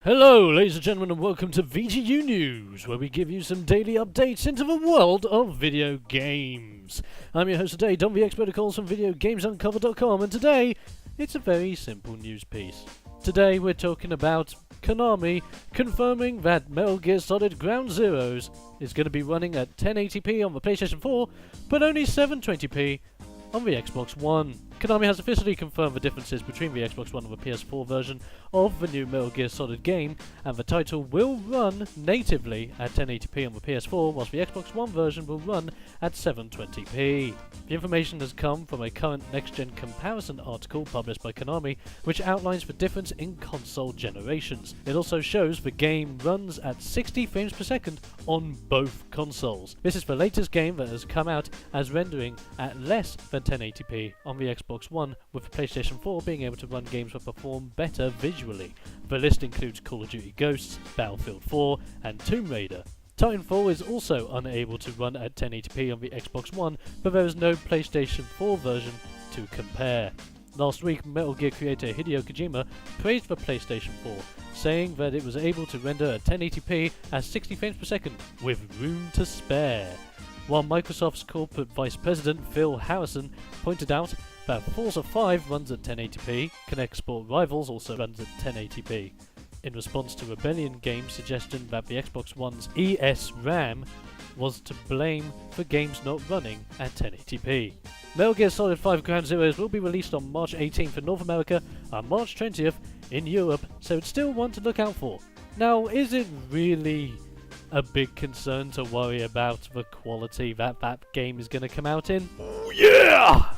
Hello, ladies and gentlemen, and welcome to VGU News, where we give you some daily updates into the world of video games. I'm your host today, Don the Expert of Calls from VideoGamesUncovered.com, and today, it's a very simple news piece. Today, we're talking about Konami confirming that Metal Gear Solid Ground Zeroes is going to be running at 1080p on the PlayStation 4, but only 720p on the Xbox One. Konami has officially confirmed the differences between the Xbox One and the PS4 version of the new Metal Gear Solid game, and the title will run natively at 1080p on the PS4, whilst the Xbox One version will run at 720p. The information has come from a current next-gen comparison article published by Konami, which outlines the difference in console generations. It also shows the game runs at 60 frames per second on both consoles. This is the latest game that has come out as rendering at less than 1080p on the Xbox One, with the PlayStation 4 being able to run games that perform better visually. The list includes Call of Duty Ghosts, Battlefield 4 and Tomb Raider. Titanfall is also unable to run at 1080p on the Xbox One, but there is no PlayStation 4 version to compare. Last week, Metal Gear creator Hideo Kojima praised the PlayStation 4, saying that it was able to render at 1080p at 60 frames per second, with room to spare. While Microsoft's corporate vice president Phil Harrison pointed out that Forza 5 runs at 1080p, Kinect Sport Rivals also runs at 1080p. In response to Rebellion Games' suggestion that the Xbox One's ESRAM was to blame for games not running at 1080p. Metal Gear Solid 5 Ground Zeroes will be released on March 18th in North America and March 20th in Europe, so it's still one to look out for. Now, is it really a big concern to worry about the quality that game is going to come out in? Oh, yeah!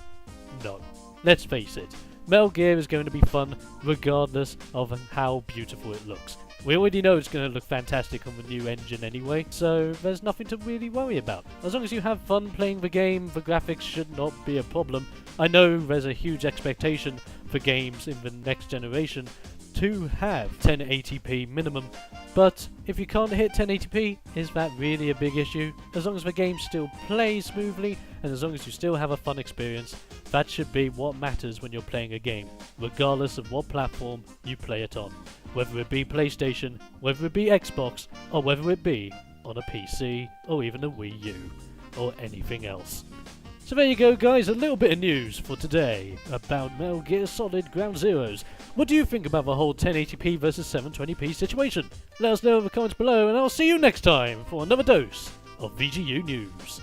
No. Let's face it, Metal Gear is going to be fun regardless of how beautiful it looks. We already know it's going to look fantastic on the new engine anyway, so there's nothing to really worry about. As long as you have fun playing the game, the graphics should not be a problem. I know there's a huge expectation for games in the next generation to have 1080p minimum, but if you can't hit 1080p, is that really a big issue? As long as the game still plays smoothly, and as long as you still have a fun experience, that should be what matters when you're playing a game, regardless of what platform you play it on. Whether it be PlayStation, whether it be Xbox, or whether it be on a PC, or even a Wii U, or anything else. So there you go guys, a little bit of news for today about Metal Gear Solid Ground Zeroes. What do you think about the whole 1080p versus 720p situation? Let us know in the comments below, and I'll see you next time for another dose of VGU News.